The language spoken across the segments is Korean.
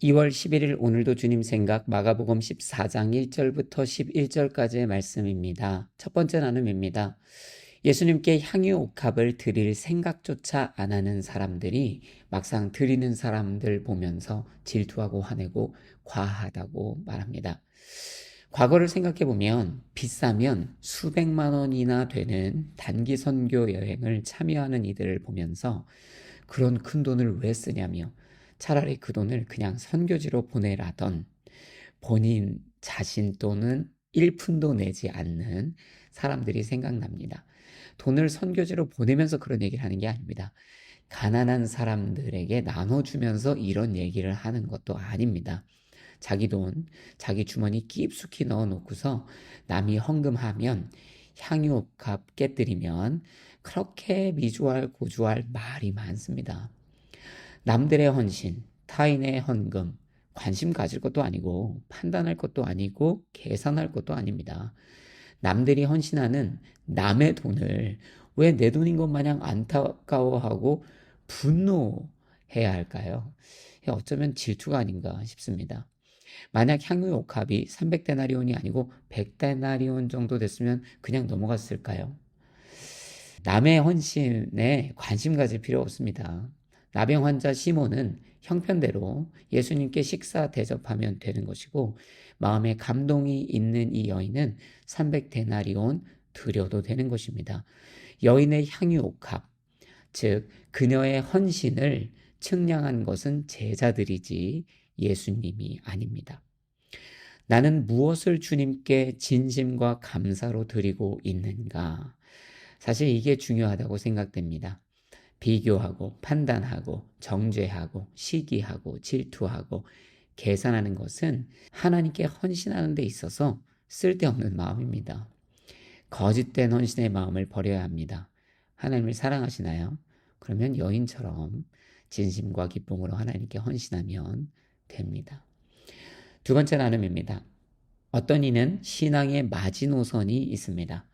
2월 11일 오늘도 주님 생각 마가복음 14장 1절부터 11절까지의 말씀입니다. 첫 번째 나눔입니다. 예수님께 향유 옥합을 드릴 생각조차 안 하는 사람들이 막상 드리는 사람들 보면서 질투하고 화내고 과하다고 말합니다. 과거를 생각해 보면 비싸면 수백만 원이나 되는 단기 선교 여행을 참여하는 이들을 보면서 그런 큰 돈을 왜 쓰냐며 차라리 그 돈을 그냥 선교지로 보내라던 본인 자신 또는 1푼도 내지 않는 사람들이 생각납니다. 돈을 선교지로 보내면서 그런 얘기를 하는 게 아닙니다. 가난한 사람들에게 나눠주면서 이런 얘기를 하는 것도 아닙니다. 자기 돈, 자기 주머니 깊숙이 넣어놓고서 남이 헌금하면 향유값 깨뜨리면 그렇게 미주알 고주할 말이 많습니다. 남들의 헌신, 타인의 헌금, 관심 가질 것도 아니고 판단할 것도 아니고 계산할 것도 아닙니다. 남들이 헌신하는 남의 돈을 왜 내 돈인 것 마냥 안타까워하고 분노해야 할까요? 어쩌면 질투가 아닌가 싶습니다. 만약 향유 옥합이 300데나리온이 아니고 100데나리온 정도 됐으면 그냥 넘어갔을까요? 남의 헌신에 관심 가질 필요 없습니다. 나병 환자 시몬은 형편대로 예수님께 식사 대접하면 되는 것이고 마음에 감동이 있는 이 여인은 300데나리온 드려도 되는 것입니다. 여인의 향유 옥합, 즉 그녀의 헌신을 측량한 것은 제자들이지 예수님이 아닙니다. 나는 무엇을 주님께 진심과 감사로 드리고 있는가? 사실 이게 중요하다고 생각됩니다. 비교하고 판단하고 정죄하고 시기하고 질투하고 계산하는 것은 하나님께 헌신하는 데 있어서 쓸데없는 마음입니다. 거짓된 헌신의 마음을 버려야 합니다. 하나님을 사랑하시나요? 그러면 여인처럼 진심과 기쁨으로 하나님께 헌신하면 됩니다. 두 번째 나눔입니다. 어떤 이는 신앙의 마지노선이 있습니다.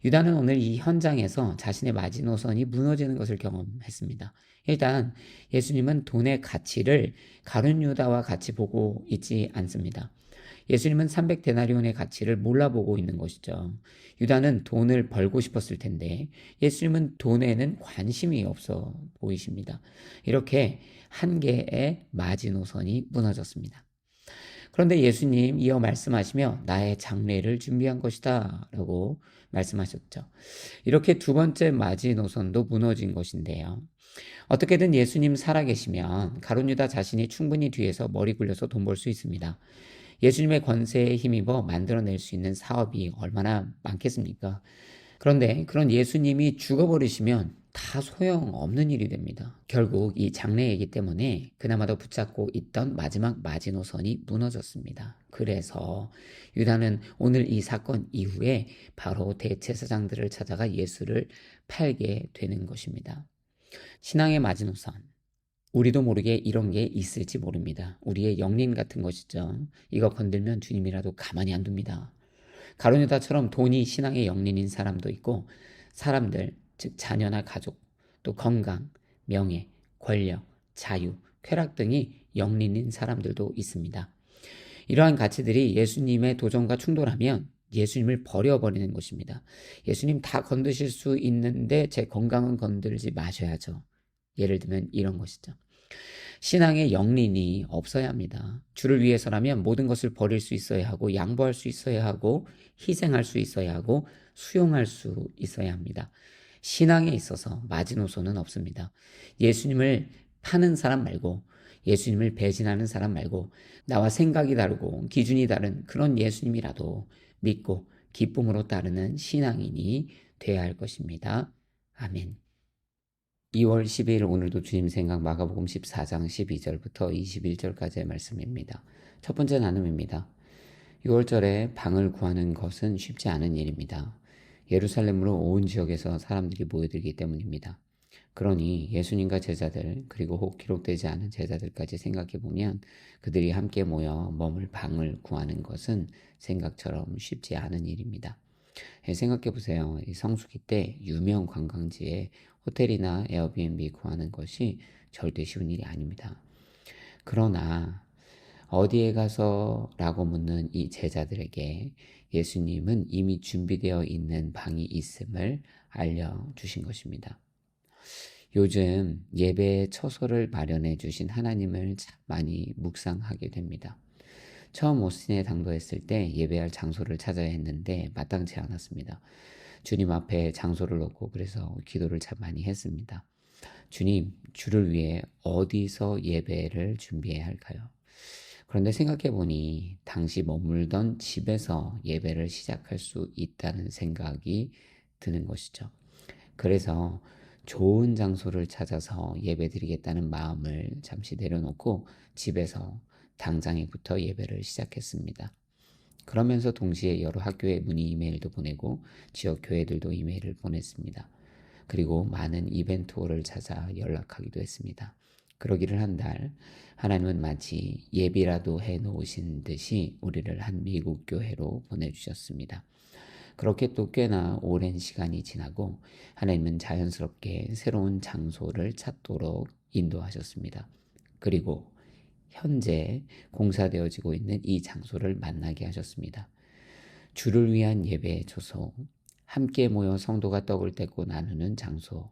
유다는 오늘 이 현장에서 자신의 마지노선이 무너지는 것을 경험했습니다. 일단 예수님은 돈의 가치를 가룟 유다와 같이 보고 있지 않습니다. 예수님은 300데나리온의 가치를 몰라보고 있는 것이죠. 유다는 돈을 벌고 싶었을 텐데 예수님은 돈에는 관심이 없어 보이십니다. 이렇게 한 개의 마지노선이 무너졌습니다. 그런데 예수님 이어 말씀하시며 나의 장례를 준비한 것이다 라고 말씀하셨죠. 이렇게 두 번째 마지노선도 무너진 것인데요. 어떻게든 예수님 살아계시면 가룟 유다 자신이 충분히 뒤에서 머리 굴려서 돈 벌 수 있습니다. 예수님의 권세에 힘입어 만들어낼 수 있는 사업이 얼마나 많겠습니까? 그런데 그런 예수님이 죽어버리시면 다 소용없는 일이 됩니다. 결국 이 장래이기 때문에 그나마도 붙잡고 있던 마지막 마지노선이 무너졌습니다. 그래서 유다는 오늘 이 사건 이후에 바로 대제사장들을 찾아가 예수를 팔게 되는 것입니다. 신앙의 마지노선. 우리도 모르게 이런 게 있을지 모릅니다. 우리의 영린 같은 것이죠. 이거 건들면 주님이라도 가만히 안 둡니다. 가룟 유다처럼 돈이 신앙의 영린인 사람도 있고 사람들, 즉 자녀나 가족, 또 건강, 명예, 권력, 자유, 쾌락 등이 영린인 사람들도 있습니다. 이러한 가치들이 예수님의 도전과 충돌하면 예수님을 버려버리는 것입니다. 예수님 다 건드실 수 있는데 제 건강은 건들지 마셔야죠. 예를 들면 이런 것이죠. 신앙의 영린이 없어야 합니다. 주를 위해서라면 모든 것을 버릴 수 있어야 하고 양보할 수 있어야 하고 희생할 수 있어야 하고 수용할 수 있어야 합니다. 신앙에 있어서 마지노선은 없습니다. 예수님을 파는 사람 말고 예수님을 배신하는 사람 말고 나와 생각이 다르고 기준이 다른 그런 예수님이라도 믿고 기쁨으로 따르는 신앙인이 되어야 할 것입니다. 아멘. 2월 12일 오늘도 주님 생각 마가복음 14장 12절부터 21절까지의 말씀입니다. 첫 번째 나눔입니다. 6월절에 방을 구하는 것은 쉽지 않은 일입니다. 예루살렘으로 온 지역에서 사람들이 모여들기 때문입니다. 그러니 예수님과 제자들 그리고 혹 기록되지 않은 제자들까지 생각해 보면 그들이 함께 모여 머물 방을 구하는 것은 생각처럼 쉽지 않은 일입니다. 생각해 보세요. 이 성수기 때 유명 관광지에 호텔이나 에어비앤비 구하는 것이 절대 쉬운 일이 아닙니다. 그러나 어디에 가서? 라고 묻는 이 제자들에게 예수님은 이미 준비되어 있는 방이 있음을 알려주신 것입니다. 요즘 예배 처소를 마련해 주신 하나님을 참 많이 묵상하게 됩니다. 처음 오스틴에 당도했을 때 예배할 장소를 찾아야 했는데 마땅치 않았습니다. 주님 앞에 장소를 놓고 그래서 기도를 참 많이 했습니다. 주님, 주를 위해 어디서 예배를 준비해야 할까요? 그런데 생각해 보니 당시 머물던 집에서 예배를 시작할 수 있다는 생각이 드는 것이죠. 그래서 좋은 장소를 찾아서 예배드리겠다는 마음을 잠시 내려놓고 집에서 당장에부터 예배를 시작했습니다. 그러면서 동시에 여러 학교에 문의 이메일도 보내고 지역 교회들도 이메일을 보냈습니다. 그리고 많은 이벤트홀을 찾아 연락하기도 했습니다. 그러기를 한 달, 하나님은 마치 예비라도 해놓으신 듯이 우리를 한 미국 교회로 보내주셨습니다. 그렇게 또 꽤나 오랜 시간이 지나고 하나님은 자연스럽게 새로운 장소를 찾도록 인도하셨습니다. 그리고 현재 공사되어지고 있는 이 장소를 만나게 하셨습니다. 주를 위한 예배의 초소, 함께 모여 성도가 떡을 떼고 나누는 장소,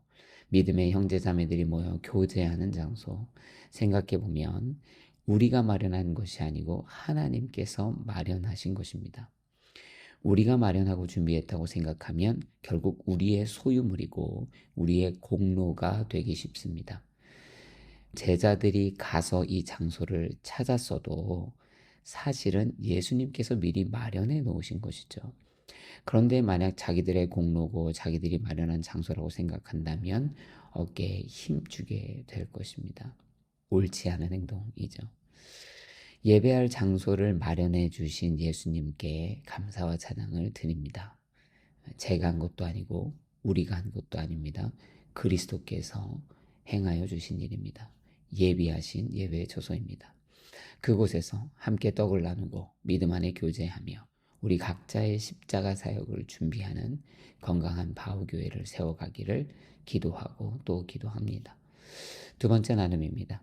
믿음의 형제자매들이 모여 교제하는 장소, 생각해보면 우리가 마련한 것이 아니고 하나님께서 마련하신 것입니다. 우리가 마련하고 준비했다고 생각하면 결국 우리의 소유물이고 우리의 공로가 되기 쉽습니다. 제자들이 가서 이 장소를 찾았어도 사실은 예수님께서 미리 마련해 놓으신 것이죠. 그런데 만약 자기들의 공로고 자기들이 마련한 장소라고 생각한다면 어깨에 힘주게 될 것입니다. 옳지 않은 행동이죠. 예배할 장소를 마련해 주신 예수님께 감사와 찬양을 드립니다. 제가 한 것도 아니고 우리가 한 것도 아닙니다. 그리스도께서 행하여 주신 일입니다. 예비하신 예배의 초소입니다. 그곳에서 함께 떡을 나누고 믿음 안에 교제하며 우리 각자의 십자가 사역을 준비하는 건강한 바우교회를 세워가기를 기도하고 또 기도합니다. 두 번째 나눔입니다.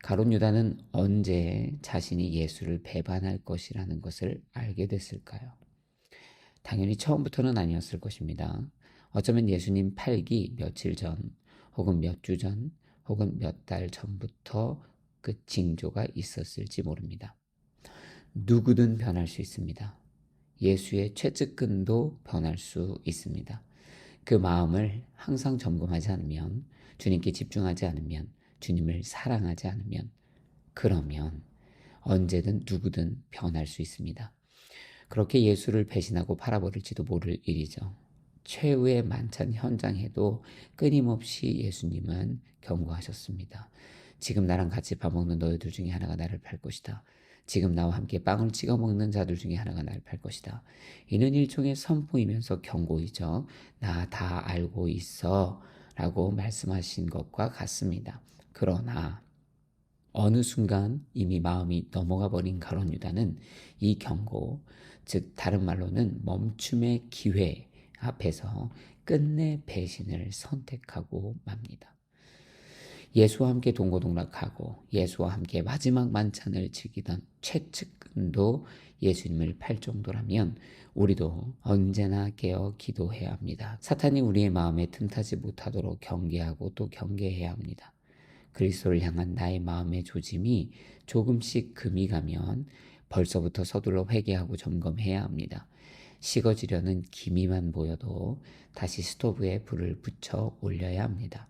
가룟 유다는 언제 자신이 예수를 배반할 것이라는 것을 알게 됐을까요? 당연히 처음부터는 아니었을 것입니다. 어쩌면 예수님 팔기 며칠 전, 혹은 몇 주 전, 혹은 몇 달 전부터 그 징조가 있었을지 모릅니다. 누구든 변할 수 있습니다. 예수의 최측근도 변할 수 있습니다. 그 마음을 항상 점검하지 않으면, 주님께 집중하지 않으면, 주님을 사랑하지 않으면, 그러면 언제든 누구든 변할 수 있습니다. 그렇게 예수를 배신하고 팔아버릴지도 모를 일이죠. 최후의 만찬 현장에도 끊임없이 예수님은 경고하셨습니다. 지금 나랑 같이 밥 먹는 너희들 중에 하나가 나를 팔 것이다. 지금 나와 함께 빵을 찍어 먹는 자들 중에 하나가 나를 팔 것이다. 이는 일종의 선포이면서 경고이죠. 나 다 알고 있어 라고 말씀하신 것과 같습니다. 그러나 어느 순간 이미 마음이 넘어가 버린 가룟 유다는 이 경고, 즉 다른 말로는 멈춤의 기회 앞에서 끝내 배신을 선택하고 맙니다. 예수와 함께 동고동락하고 예수와 함께 마지막 만찬을 즐기던 최측근도 예수님을 팔 정도라면 우리도 언제나 깨어 기도해야 합니다. 사탄이 우리의 마음에 틈타지 못하도록 경계하고 또 경계해야 합니다. 그리스도를 향한 나의 마음의 조짐이 조금씩 금이 가면 벌써부터 서둘러 회개하고 점검해야 합니다. 식어지려는 기미만 보여도 다시 스토브에 불을 붙여 올려야 합니다.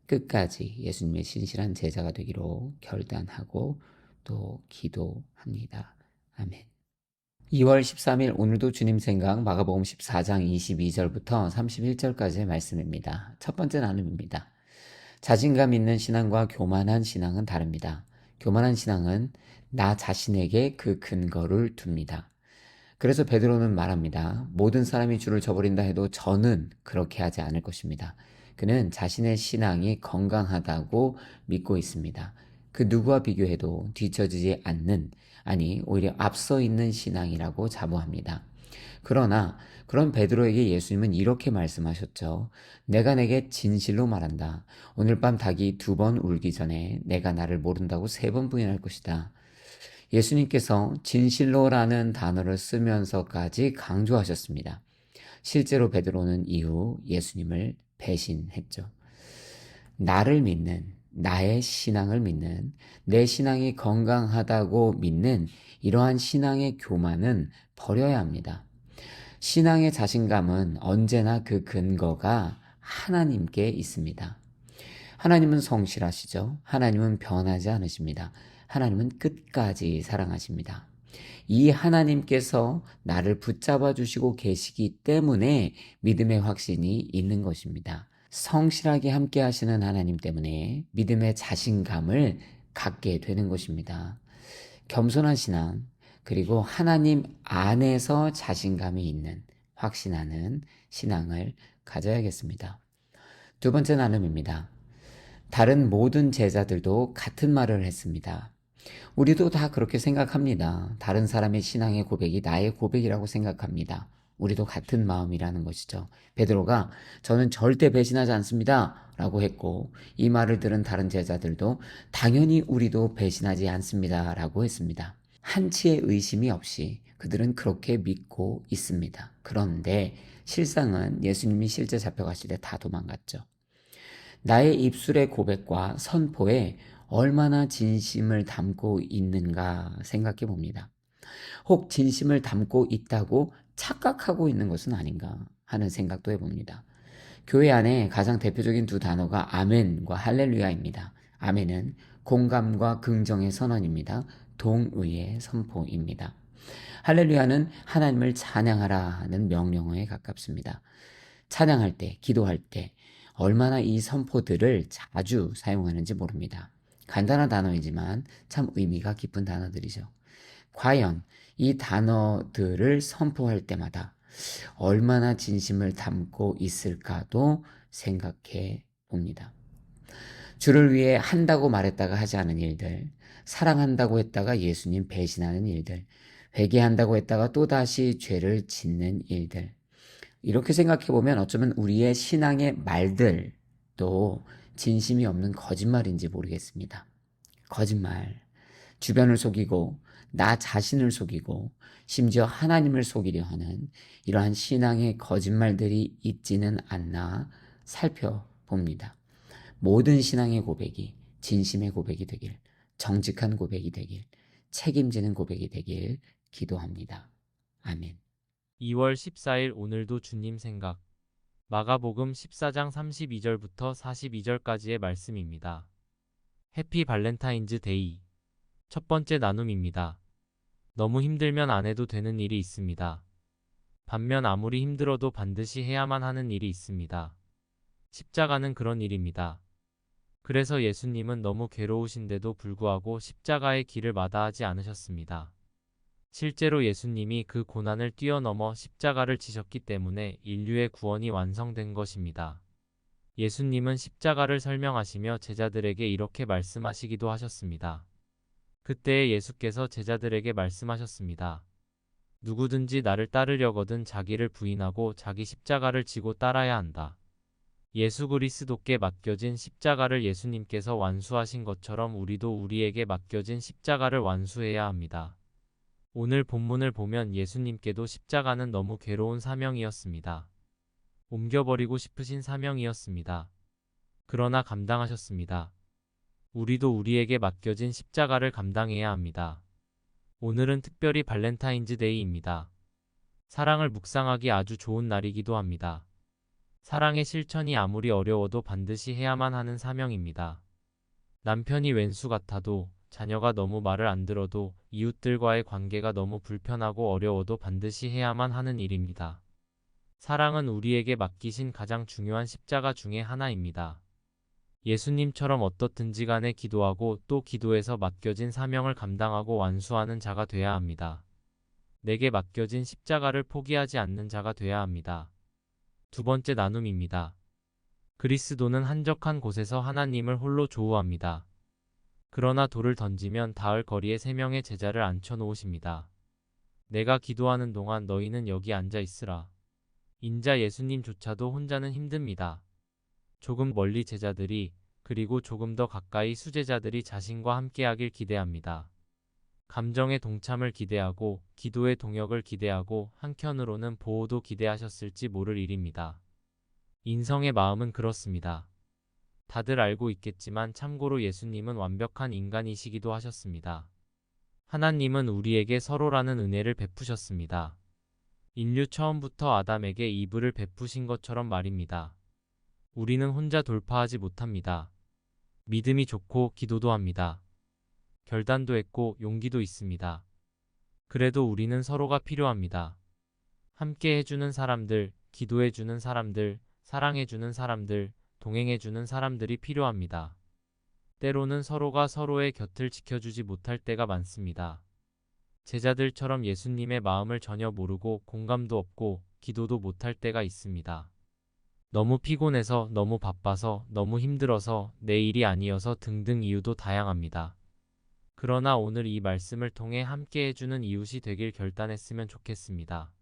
끝까지 예수님의 신실한 제자가 되기로 결단하고 또 기도합니다. 아멘. 2월 13일 오늘도 주님 생각 마가복음 14장 22절부터 31절까지의 말씀입니다. 첫 번째 나눔입니다. 자신감 있는 신앙과 교만한 신앙은 다릅니다. 교만한 신앙은 나 자신에게 그 근거를 둡니다. 그래서 베드로는 말합니다. 모든 사람이 주를 저버린다 해도 저는 그렇게 하지 않을 것입니다. 그는 자신의 신앙이 건강하다고 믿고 있습니다. 그 누구와 비교해도 뒤처지지 않는, 아니 오히려 앞서 있는 신앙이라고 자부합니다. 그러나 그런 베드로에게 예수님은 이렇게 말씀하셨죠. 내가 내게 진실로 말한다. 오늘 밤 닭이 2번 울기 전에 내가 나를 모른다고 3번 부인할 것이다. 예수님께서 진실로라는 단어를 쓰면서까지 강조하셨습니다. 실제로 베드로는 이후 예수님을 배신했죠. 나를 믿는, 나의 신앙을 믿는, 내 신앙이 건강하다고 믿는 이러한 신앙의 교만은 버려야 합니다. 신앙의 자신감은 언제나 그 근거가 하나님께 있습니다. 하나님은 성실하시죠. 하나님은 변하지 않으십니다. 하나님은 끝까지 사랑하십니다. 이 하나님께서 나를 붙잡아 주시고 계시기 때문에 믿음의 확신이 있는 것입니다. 성실하게 함께 하시는 하나님 때문에 믿음의 자신감을 갖게 되는 것입니다. 겸손한 신앙, 그리고 하나님 안에서 자신감이 있는, 확신하는 신앙을 가져야겠습니다. 두 번째 나눔입니다. 다른 모든 제자들도 같은 말을 했습니다. 우리도 다 그렇게 생각합니다. 다른 사람의 신앙의 고백이 나의 고백이라고 생각합니다. 우리도 같은 마음이라는 것이죠. 베드로가 저는 절대 배신하지 않습니다 라고 했고, 이 말을 들은 다른 제자들도 당연히 우리도 배신하지 않습니다 라고 했습니다. 한치의 의심이 없이 그들은 그렇게 믿고 있습니다. 그런데 실상은 예수님이 실제 잡혀가실 때 다 도망갔죠. 나의 입술의 고백과 선포에 얼마나 진심을 담고 있는가 생각해 봅니다. 혹 진심을 담고 있다고 착각하고 있는 것은 아닌가 하는 생각도 해봅니다. 교회 안에 가장 대표적인 두 단어가 아멘과 할렐루야입니다. 아멘은 공감과 긍정의 선언입니다. 동의의 선포입니다. 할렐루야는 하나님을 찬양하라 하는 명령어에 가깝습니다. 찬양할 때, 기도할 때 얼마나 이 선포들을 자주 사용하는지 모릅니다. 간단한 단어이지만 참 의미가 깊은 단어들이죠. 과연 이 단어들을 선포할 때마다 얼마나 진심을 담고 있을까도 생각해 봅니다. 주를 위해 한다고 말했다가 하지 않은 일들, 사랑한다고 했다가 예수님 배신하는 일들, 회개한다고 했다가 또다시 죄를 짓는 일들. 이렇게 생각해 보면 어쩌면 우리의 신앙의 말들도 진심이 없는 거짓말인지 모르겠습니다. 거짓말. 주변을 속이고 나 자신을 속이고 심지어 하나님을 속이려 하는 이러한 신앙의 거짓말들이 있지는 않나 살펴봅니다. 모든 신앙의 고백이 진심의 고백이 되길, 정직한 고백이 되길, 책임지는 고백이 되길 기도합니다. 아멘. 2월 14일 오늘도 주님 생각. 마가복음 14장 32절부터 42절까지의 말씀입니다. 해피 발렌타인즈 데이. 첫 번째 나눔입니다. 너무 힘들면 안 해도 되는 일이 있습니다. 반면 아무리 힘들어도 반드시 해야만 하는 일이 있습니다. 십자가는 그런 일입니다. 그래서 예수님은 너무 괴로우신데도 불구하고 십자가의 길을 마다하지 않으셨습니다. 실제로 예수님이 그 고난을 뛰어넘어 십자가를 지셨기 때문에 인류의 구원이 완성된 것입니다. 예수님은 십자가를 설명하시며 제자들에게 이렇게 말씀하시기도 하셨습니다. 그때에 예수께서 제자들에게 말씀하셨습니다. 누구든지 나를 따르려거든 자기를 부인하고 자기 십자가를 지고 따라야 한다. 예수 그리스도께 맡겨진 십자가를 예수님께서 완수하신 것처럼 우리도 우리에게 맡겨진 십자가를 완수해야 합니다. 오늘 본문을 보면 예수님께도 십자가는 너무 괴로운 사명이었습니다. 옮겨버리고 싶으신 사명이었습니다. 그러나 감당하셨습니다. 우리도 우리에게 맡겨진 십자가를 감당해야 합니다. 오늘은 특별히 발렌타인즈 데이입니다. 사랑을 묵상하기 아주 좋은 날이기도 합니다. 사랑의 실천이 아무리 어려워도 반드시 해야만 하는 사명입니다. 남편이 왼수 같아도, 자녀가 너무 말을 안 들어도, 이웃들과의 관계가 너무 불편하고 어려워도 반드시 해야만 하는 일입니다. 사랑은 우리에게 맡기신 가장 중요한 십자가 중에 하나입니다. 예수님처럼 어떻든지 간에 기도하고 또 기도해서 맡겨진 사명을 감당하고 완수하는 자가 돼야 합니다. 내게 맡겨진 십자가를 포기하지 않는 자가 돼야 합니다. 두 번째 나눔입니다. 그리스도는 한적한 곳에서 하나님을 홀로 조우합니다. 그러나 돌을 던지면 닿을 거리에 3명의 제자를 앉혀놓으십니다. 내가 기도하는 동안 너희는 여기 앉아 있으라. 인자 예수님조차도 혼자는 힘듭니다. 조금 멀리 제자들이, 그리고 조금 더 가까이 수제자들이 자신과 함께하길 기대합니다. 감정의 동참을 기대하고 기도의 동역을 기대하고 한켠으로는 보호도 기대하셨을지 모를 일입니다. 인성의 마음은 그렇습니다. 다들 알고 있겠지만 참고로 예수님은 완벽한 인간이시기도 하셨습니다. 하나님은 우리에게 서로라는 은혜를 베푸셨습니다. 인류 처음부터 아담에게 이브를 베푸신 것처럼 말입니다. 우리는 혼자 돌파하지 못합니다. 믿음이 좋고 기도도 합니다. 결단도 했고 용기도 있습니다. 그래도 우리는 서로가 필요합니다. 함께 해주는 사람들, 기도해주는 사람들, 사랑해주는 사람들, 동행해주는 사람들이 필요합니다. 때로는 서로가 서로의 곁을 지켜주지 못할 때가 많습니다. 제자들처럼 예수님의 마음을 전혀 모르고 공감도 없고 기도도 못할 때가 있습니다. 너무 피곤해서, 너무 바빠서, 너무 힘들어서, 내 일이 아니어서 등등 이유도 다양합니다. 그러나 오늘 이 말씀을 통해 함께 해주는 이웃이 되길 결단했으면 좋겠습니다.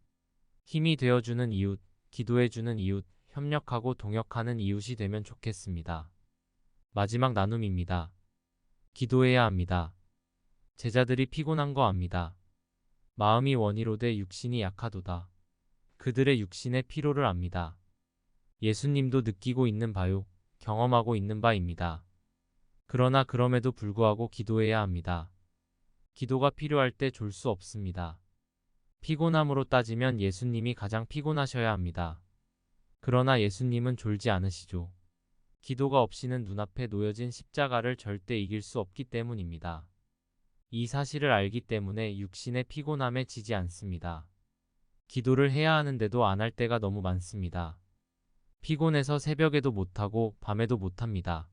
힘이 되어주는 이웃, 기도해주는 이웃, 협력하고 동역하는 이웃이 되면 좋겠습니다. 마지막 나눔입니다. 기도해야 합니다. 제자들이 피곤한 거 압니다. 마음이 원이로되 육신이 약하도다. 그들의 육신의 피로를 압니다. 예수님도 느끼고 있는 바요, 경험하고 있는 바입니다. 그러나 그럼에도 불구하고 기도해야 합니다. 기도가 필요할 때 졸 수 없습니다. 피곤함으로 따지면 예수님이 가장 피곤하셔야 합니다. 그러나 예수님은 졸지 않으시죠. 기도가 없이는 눈앞에 놓여진 십자가를 절대 이길 수 없기 때문입니다. 이 사실을 알기 때문에 육신의 피곤함에 지지 않습니다. 기도를 해야 하는데도 안 할 때가 너무 많습니다. 피곤해서 새벽에도 못하고 밤에도 못합니다.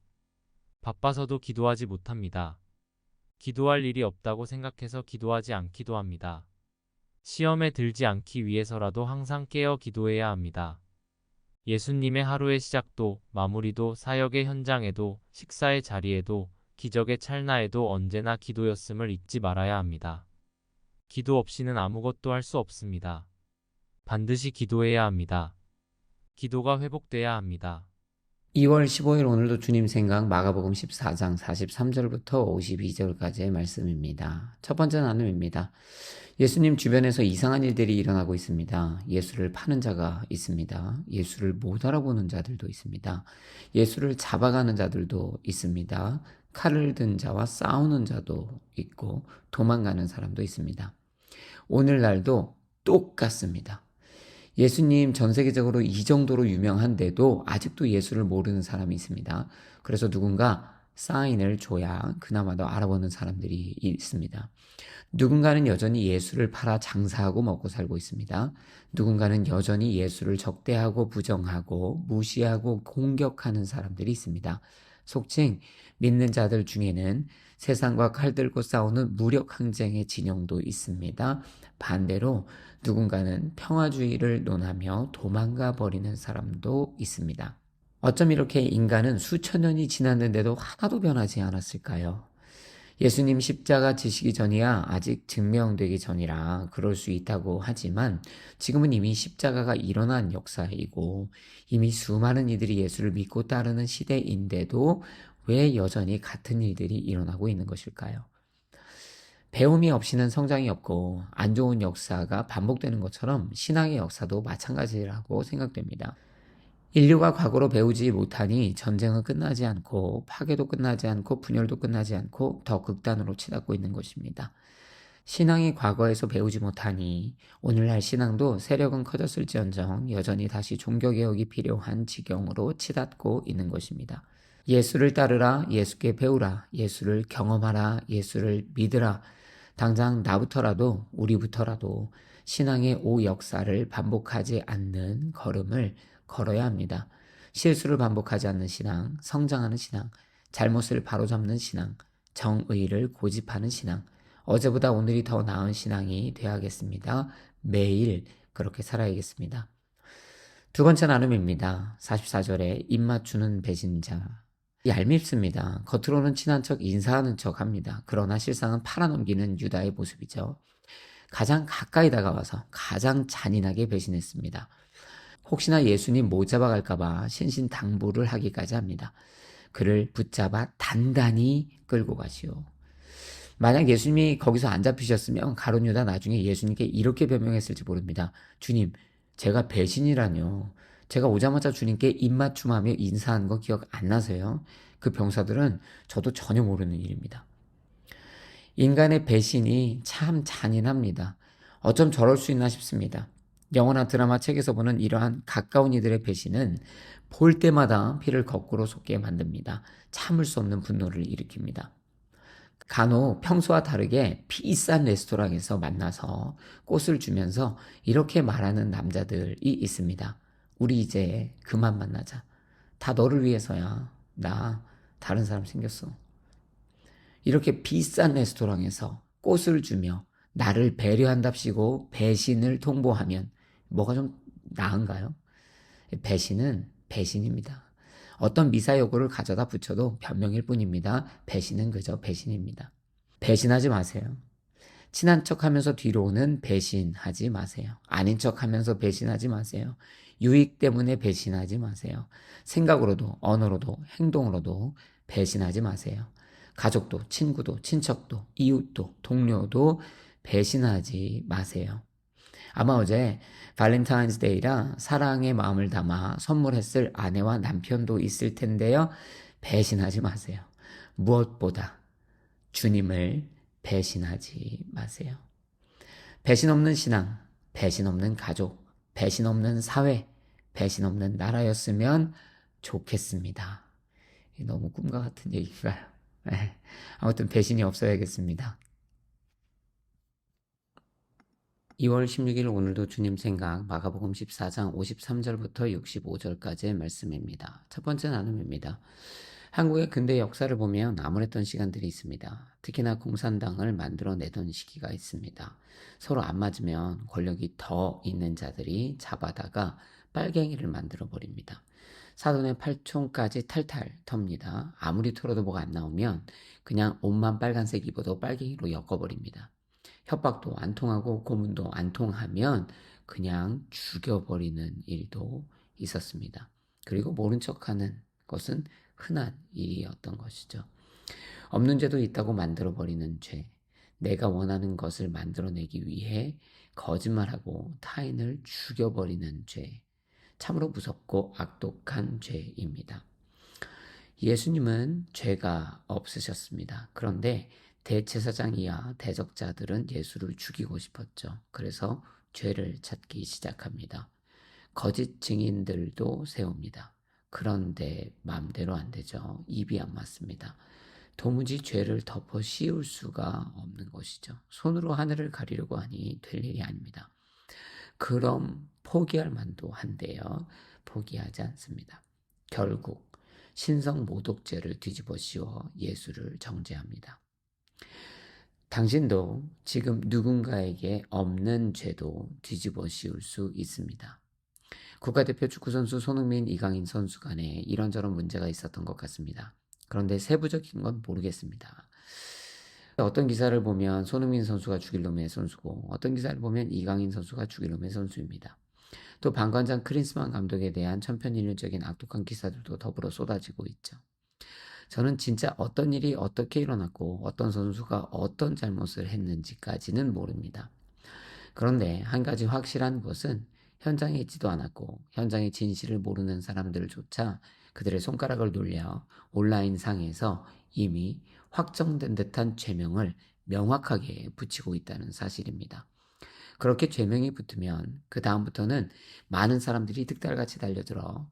바빠서도 기도하지 못합니다. 기도할 일이 없다고 생각해서 기도하지 않기도 합니다. 시험에 들지 않기 위해서라도 항상 깨어 기도해야 합니다. 예수님의 하루의 시작도 마무리도 사역의 현장에도 식사의 자리에도 기적의 찰나에도 언제나 기도였음을 잊지 말아야 합니다. 기도 없이는 아무것도 할 수 없습니다. 반드시 기도해야 합니다. 기도가 회복돼야 합니다. 2월 15일 오늘도 주님 생각 마가복음 14장 43절부터 52절까지의 말씀입니다. 첫 번째 나눔입니다. 예수님 주변에서 이상한 일들이 일어나고 있습니다. 예수를 파는 자가 있습니다. 예수를 못 알아보는 자들도 있습니다. 예수를 잡아가는 자들도 있습니다. 칼을 든 자와 싸우는 자도 있고 도망가는 사람도 있습니다. 오늘날도 똑같습니다. 예수님 전 세계적으로 이 정도로 유명한데도 아직도 예수를 모르는 사람이 있습니다. 그래서 누군가 사인을 줘야 그나마도 알아보는 사람들이 있습니다. 누군가는 여전히 예수를 팔아 장사하고 먹고 살고 있습니다. 누군가는 여전히 예수를 적대하고 부정하고 무시하고 공격하는 사람들이 있습니다. 속칭 믿는 자들 중에는 세상과 칼 들고 싸우는 무력 항쟁의 진영도 있습니다. 반대로 누군가는 평화주의를 논하며 도망가 버리는 사람도 있습니다. 어쩜 이렇게 인간은 수천 년이 지났는데도 하나도 변하지 않았을까요? 예수님 십자가 지시기 전이야 아직 증명되기 전이라 그럴 수 있다고 하지만 지금은 이미 십자가가 일어난 역사이고 이미 수많은 이들이 예수를 믿고 따르는 시대인데도 왜 여전히 같은 일들이 일어나고 있는 것일까요? 배움이 없이는 성장이 없고 안 좋은 역사가 반복되는 것처럼 신앙의 역사도 마찬가지라고 생각됩니다. 인류가 과거로 배우지 못하니 전쟁은 끝나지 않고 파괴도 끝나지 않고 분열도 끝나지 않고 더 극단으로 치닫고 있는 것입니다. 신앙이 과거에서 배우지 못하니 오늘날 신앙도 세력은 커졌을지언정 여전히 다시 종교개혁이 필요한 지경으로 치닫고 있는 것입니다. 예수를 따르라, 예수께 배우라, 예수를 경험하라, 예수를 믿으라. 당장 나부터라도 우리부터라도 신앙의 오역사를 반복하지 않는 걸음을 걸어야 합니다. 실수를 반복하지 않는 신앙, 성장하는 신앙, 잘못을 바로잡는 신앙, 정의를 고집하는 신앙, 어제보다 오늘이 더 나은 신앙이 되어야겠습니다. 매일 그렇게 살아야겠습니다. 두 번째 나눔입니다. 44절에 입 맞추는 배신자. 얄밉습니다. 겉으로는 친한 척 인사하는 척 합니다. 그러나 실상은 팔아넘기는 유다의 모습이죠. 가장 가까이 다가와서 가장 잔인하게 배신했습니다. 혹시나 예수님 못 잡아갈까봐 신신당부를 하기까지 합니다. 그를 붙잡아 단단히 끌고 가시오. 만약 예수님이 거기서 안 잡히셨으면 가룟 유다 나중에 예수님께 이렇게 변명했을지 모릅니다. 주님, 제가 배신이라뇨. 제가 오자마자 주님께 입맞춤하며 인사한 거 기억 안 나세요? 그 병사들은 저도 전혀 모르는 일입니다. 인간의 배신이 참 잔인합니다. 어쩜 저럴 수 있나 싶습니다. 영화나 드라마 책에서 보는 이러한 가까운 이들의 배신은 볼 때마다 피를 거꾸로 솟게 만듭니다. 참을 수 없는 분노를 일으킵니다. 간혹 평소와 다르게 비싼 레스토랑에서 만나서 꽃을 주면서 이렇게 말하는 남자들이 있습니다. 우리 이제 그만 만나자. 다 너를 위해서야. 나 다른 사람 생겼어. 이렇게 비싼 레스토랑에서 꽃을 주며 나를 배려한답시고 배신을 통보하면 뭐가 좀 나은가요? 배신은 배신입니다. 어떤 미사여구를 가져다 붙여도 변명일 뿐입니다. 배신은 그저 배신입니다. 배신하지 마세요. 친한 척 하면서 뒤로 오는 배신하지 마세요. 아닌 척 하면서 배신하지 마세요. 유익 때문에 배신하지 마세요. 생각으로도, 언어로도, 행동으로도 배신하지 마세요. 가족도, 친구도, 친척도, 이웃도, 동료도 배신하지 마세요. 아마 어제 발렌타인스데이라 사랑의 마음을 담아 선물했을 아내와 남편도 있을 텐데요. 배신하지 마세요. 무엇보다 주님을 배신하지 마세요. 배신 없는 신앙, 배신 없는 가족, 배신 없는 사회, 배신 없는 나라였으면 좋겠습니다. 너무 꿈과 같은 얘기인가요? 네. 아무튼 배신이 없어야겠습니다. 2월 16일 오늘도 주님 생각 마가복음 14장 53절부터 65절까지의 말씀입니다. 첫 번째 나눔입니다. 한국의 근대 역사를 보면 암울했던 시간들이 있습니다. 특히나 공산당을 만들어내던 시기가 있습니다. 서로 안 맞으면 권력이 더 있는 자들이 잡아다가 빨갱이를 만들어버립니다. 사돈의 팔촌까지 탈탈 텁니다. 아무리 털어도 뭐가 안 나오면 그냥 옷만 빨간색 입어도 빨갱이로 엮어버립니다. 협박도 안 통하고 고문도 안 통하면 그냥 죽여버리는 일도 있었습니다. 그리고 모른 척하는 것은 흔한 일이었던 것이죠. 없는 죄도 있다고 만들어버리는 죄, 내가 원하는 것을 만들어내기 위해 거짓말하고 타인을 죽여버리는 죄, 참으로 무섭고 악독한 죄입니다. 예수님은 죄가 없으셨습니다. 그런데 대제사장 이하 대적자들은 예수를 죽이고 싶었죠. 그래서 죄를 찾기 시작합니다. 거짓 증인들도 세웁니다. 그런데 마음대로 안 되죠. 입이 안 맞습니다. 도무지 죄를 덮어 씌울 수가 없는 것이죠. 손으로 하늘을 가리려고 하니 될 일이 아닙니다. 그럼 포기할 만도 한데요. 포기하지 않습니다. 결국 신성 모독죄를 뒤집어 씌워 예수를 정죄합니다. 당신도 지금 누군가에게 없는 죄도 뒤집어 씌울 수 있습니다. 국가대표 축구선수 손흥민, 이강인 선수 간에 이런저런 문제가 있었던 것 같습니다. 그런데 세부적인 건 모르겠습니다. 어떤 기사를 보면 손흥민 선수가 죽일 놈의 선수고 어떤 기사를 보면 이강인 선수가 죽일 놈의 선수입니다. 또 방관장 크린스만 감독에 대한 천편일률적인 악독한 기사들도 더불어 쏟아지고 있죠. 저는 진짜 어떤 일이 어떻게 일어났고 어떤 선수가 어떤 잘못을 했는지까지는 모릅니다. 그런데 한 가지 확실한 것은 현장에 있지도 않았고 현장의 진실을 모르는 사람들조차 그들의 손가락을 놀려 온라인 상에서 이미 확정된 듯한 죄명을 명확하게 붙이고 있다는 사실입니다. 그렇게 죄명이 붙으면 그 다음부터는 많은 사람들이 득달같이 달려들어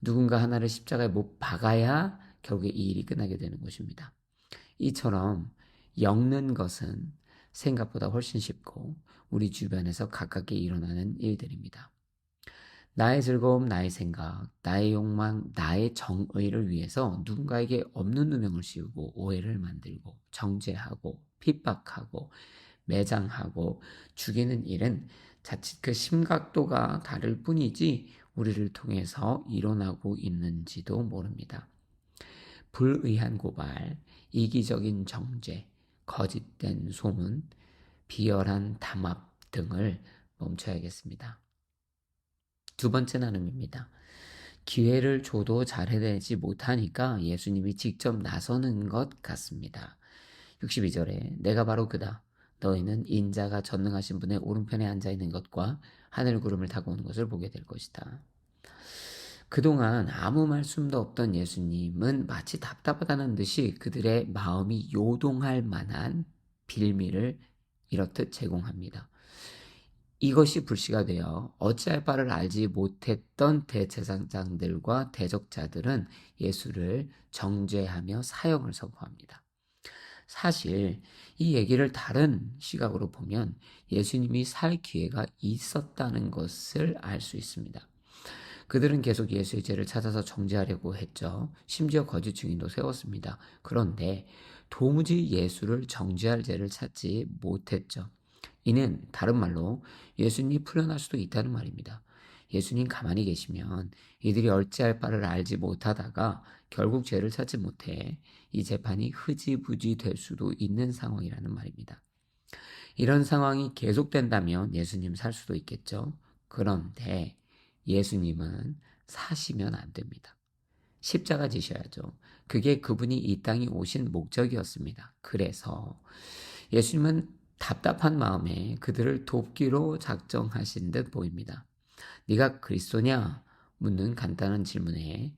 누군가 하나를 십자가에 못 박아야 결국에 이 일이 끝나게 되는 것입니다. 이처럼 엮는 것은 생각보다 훨씬 쉽고 우리 주변에서 가깝게 일어나는 일들입니다. 나의 즐거움, 나의 생각, 나의 욕망, 나의 정의를 위해서 누군가에게 없는 누명을 씌우고 오해를 만들고 정죄하고 핍박하고 매장하고 죽이는 일은 자칫 그 심각도가 다를 뿐이지 우리를 통해서 일어나고 있는지도 모릅니다. 불의한 고발, 이기적인 정죄, 거짓된 소문, 비열한 담합 등을 멈춰야겠습니다. 두 번째 나눔입니다. 기회를 줘도 잘 해내지 못하니까 예수님이 직접 나서는 것 같습니다. 62절에 내가 바로 그다. 너희는 인자가 전능하신 분의 오른편에 앉아 있는 것과 하늘 구름을 타고 오는 것을 보게 될 것이다. 그동안 아무 말씀도 없던 예수님은 마치 답답하다는 듯이 그들의 마음이 요동할 만한 빌미를 이렇듯 제공합니다. 이것이 불씨가 되어 어찌할 바를 알지 못했던 대제사장들과 대적자들은 예수를 정죄하며 사형을 선고합니다. 사실 이 얘기를 다른 시각으로 보면 예수님이 살 기회가 있었다는 것을 알 수 있습니다. 그들은 계속 예수의 죄를 찾아서 정죄하려고 했죠. 심지어 거짓 증인도 세웠습니다. 그런데 도무지 예수를 정죄할 죄를 찾지 못했죠. 이는 다른 말로 예수님이 풀려날 수도 있다는 말입니다. 예수님 가만히 계시면 이들이 어찌할 바를 알지 못하다가 결국 죄를 찾지 못해 이 재판이 흐지부지 될 수도 있는 상황이라는 말입니다. 이런 상황이 계속된다면 예수님 살 수도 있겠죠. 그런데 예수님은 사시면 안 됩니다. 십자가 지셔야죠. 그게 그분이 이 땅에 오신 목적이었습니다. 그래서 예수님은 답답한 마음에 그들을 돕기로 작정하신 듯 보입니다. 네가 그리스도냐? 묻는 간단한 질문에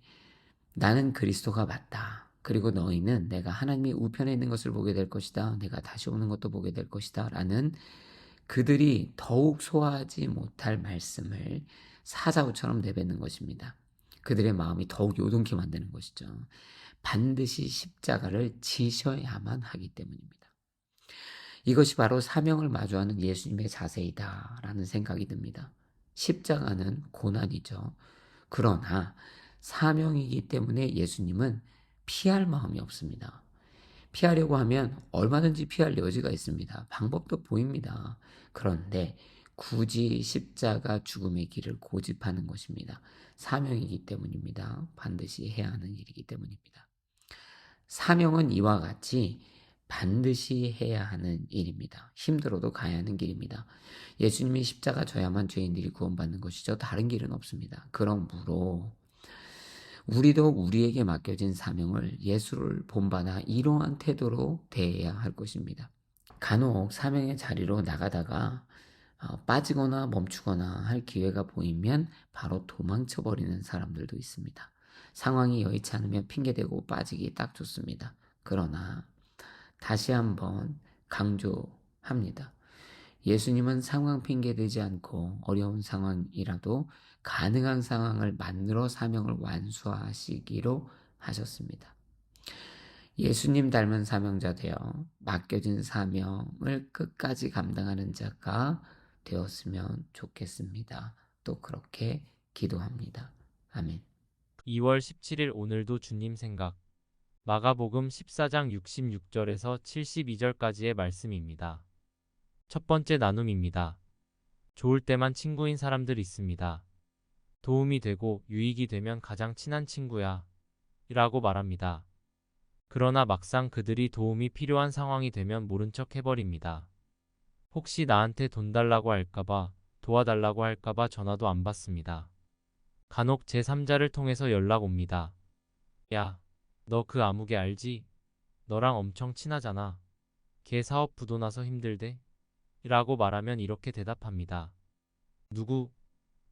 나는 그리스도가 맞다. 그리고 너희는 내가 하나님의 우편에 있는 것을 보게 될 것이다. 내가 다시 오는 것도 보게 될 것이다. 라는 그들이 더욱 소화하지 못할 말씀을 사자우처럼 내뱉는 것입니다. 그들의 마음이 더욱 요동케 만드는 것이죠. 반드시 십자가를 지셔야만 하기 때문입니다. 이것이 바로 사명을 마주하는 예수님의 자세이다라는 생각이 듭니다. 십자가는 고난이죠. 그러나 사명이기 때문에 예수님은 피할 마음이 없습니다. 피하려고 하면 얼마든지 피할 여지가 있습니다. 방법도 보입니다. 그런데 굳이 십자가 죽음의 길을 고집하는 것입니다. 사명이기 때문입니다. 반드시 해야 하는 일이기 때문입니다. 사명은 이와 같이 반드시 해야 하는 일입니다. 힘들어도 가야 하는 길입니다. 예수님이 십자가 져야만 죄인들이 구원받는 것이죠. 다른 길은 없습니다. 그러므로 우리도 우리에게 맡겨진 사명을 예수를 본받아 이러한 태도로 대해야 할 것입니다. 간혹 사명의 자리로 나가다가 빠지거나 멈추거나 할 기회가 보이면 바로 도망쳐버리는 사람들도 있습니다. 상황이 여의치 않으면 핑계대고 빠지기 딱 좋습니다. 그러나 다시 한번 강조합니다. 예수님은 상황 핑계대지 않고 어려운 상황이라도 가능한 상황을 만들어 사명을 완수하시기로 하셨습니다. 예수님 닮은 사명자 되어 맡겨진 사명을 끝까지 감당하는 자가 되었으면 좋겠습니다. 또 그렇게 기도합니다. 아멘. 2월 17일 오늘도 주님 생각. 마가복음 14장 66절에서 72절까지의 말씀입니다. 첫 번째 나눔입니다. 좋을 때만 친구인 사람들 있습니다. 도움이 되고 유익이 되면 가장 친한 친구야 라고 말합니다. 그러나 막상 그들이 도움이 필요한 상황이 되면 모른 척 해버립니다. 혹시 나한테 돈 달라고 할까봐, 도와달라고 할까봐 전화도 안 받습니다. 간혹 제3자를 통해서 연락 옵니다. 야, 너 그 아무개 알지? 너랑 엄청 친하잖아. 걔 사업 부도 나서 힘들대? 라고 말하면 이렇게 대답합니다. 누구?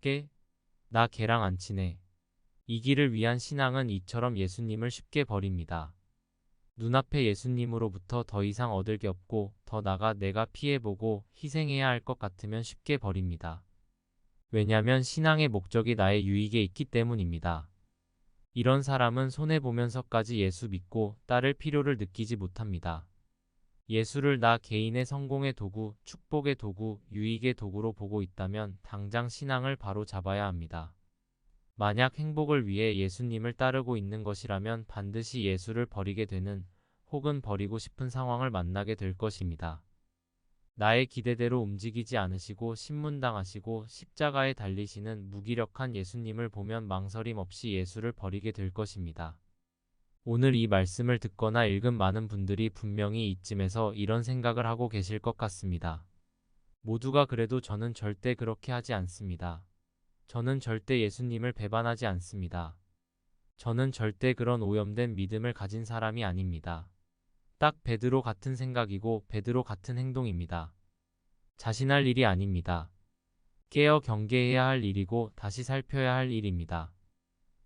걔? 나 걔랑 안 친해. 이 길을 위한 신앙은 이처럼 예수님을 쉽게 버립니다. 눈앞에 예수님으로부터 더 이상 얻을 게 없고 더 나가 내가 피해보고 희생해야 할 것 같으면 쉽게 버립니다. 왜냐면 신앙의 목적이 나의 유익에 있기 때문입니다. 이런 사람은 손해보면서까지 예수 믿고 따를 필요를 느끼지 못합니다. 예수를 나 개인의 성공의 도구, 축복의 도구, 유익의 도구로 보고 있다면 당장 신앙을 바로 잡아야 합니다. 만약 행복을 위해 예수님을 따르고 있는 것이라면 반드시 예수를 버리게 되는 혹은 버리고 싶은 상황을 만나게 될 것입니다. 나의 기대대로 움직이지 않으시고 신문당하시고 십자가에 달리시는 무기력한 예수님을 보면 망설임 없이 예수를 버리게 될 것입니다. 오늘 이 말씀을 듣거나 읽은 많은 분들이 분명히 이쯤에서 이런 생각을 하고 계실 것 같습니다. 모두가 그래도 저는 절대 그렇게 하지 않습니다. 저는 절대 예수님을 배반하지 않습니다. 저는 절대 그런 오염된 믿음을 가진 사람이 아닙니다. 딱 베드로 같은 생각이고 베드로 같은 행동입니다. 자신할 일이 아닙니다. 깨어 경계해야 할 일이고 다시 살펴야 할 일입니다.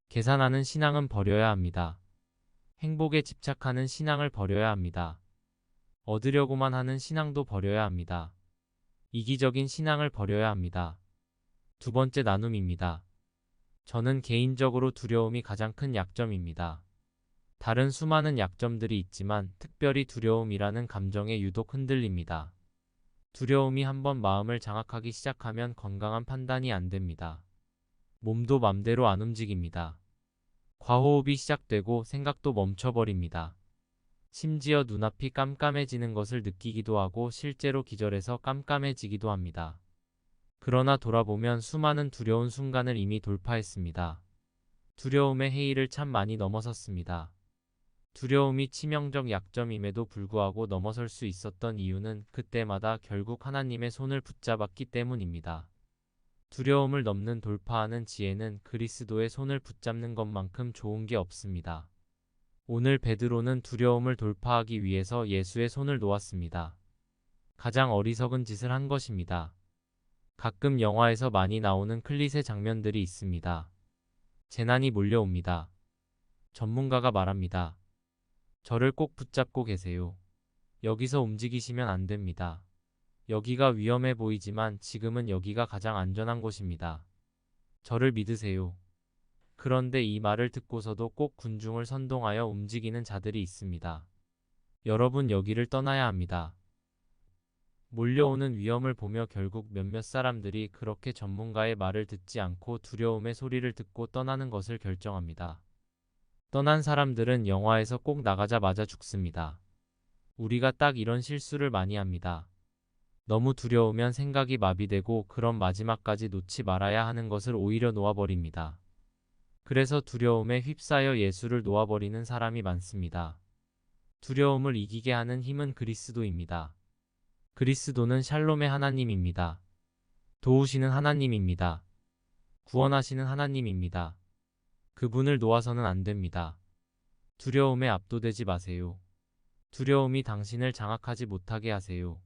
계산하는 신앙은 버려야 합니다. 행복에 집착하는 신앙을 버려야 합니다. 얻으려고만 하는 신앙도 버려야 합니다. 이기적인 신앙을 버려야 합니다. 두 번째 나눔입니다. 저는 개인적으로 두려움이 가장 큰 약점입니다. 다른 수많은 약점들이 있지만 특별히 두려움이라는 감정에 유독 흔들립니다. 두려움이 한번 마음을 장악하기 시작하면 건강한 판단이 안 됩니다. 몸도 맘대로 안 움직입니다. 과호흡이 시작되고 생각도 멈춰버립니다. 심지어 눈앞이 깜깜해지는 것을 느끼기도 하고 실제로 기절해서 깜깜해지기도 합니다. 그러나 돌아보면 수많은 두려운 순간을 이미 돌파했습니다. 두려움의 해이를 참 많이 넘어섰습니다. 두려움이 치명적 약점임에도 불구하고 넘어설 수 있었던 이유는 그때마다 결국 하나님의 손을 붙잡았기 때문입니다. 두려움을 넘는 돌파하는 지혜는 그리스도의 손을 붙잡는 것만큼 좋은 게 없습니다. 오늘 베드로는 두려움을 돌파하기 위해서 예수의 손을 놓았습니다. 가장 어리석은 짓을 한 것입니다. 가끔 영화에서 많이 나오는 클리셰 장면들이 있습니다. 재난이 몰려옵니다. 전문가가 말합니다. 저를 꼭 붙잡고 계세요. 여기서 움직이시면 안 됩니다. 여기가 위험해 보이지만 지금은 여기가 가장 안전한 곳입니다. 저를 믿으세요. 그런데 이 말을 듣고서도 꼭 군중을 선동하여 움직이는 자들이 있습니다. 여러분 여기를 떠나야 합니다. 몰려오는 위험을 보며 결국 몇몇 사람들이 그렇게 전문가의 말을 듣지 않고 두려움의 소리를 듣고 떠나는 것을 결정합니다. 떠난 사람들은 영화에서 꼭 나가자마자 죽습니다. 우리가 딱 이런 실수를 많이 합니다. 너무 두려우면 생각이 마비되고 그런 마지막까지 놓지 말아야 하는 것을 오히려 놓아버립니다. 그래서 두려움에 휩싸여 예수를 놓아버리는 사람이 많습니다. 두려움을 이기게 하는 힘은 그리스도입니다. 그리스도는 샬롬의 하나님입니다. 도우시는 하나님입니다. 구원하시는 하나님입니다. 그분을 놓아서는 안 됩니다. 두려움에 압도되지 마세요. 두려움이 당신을 장악하지 못하게 하세요.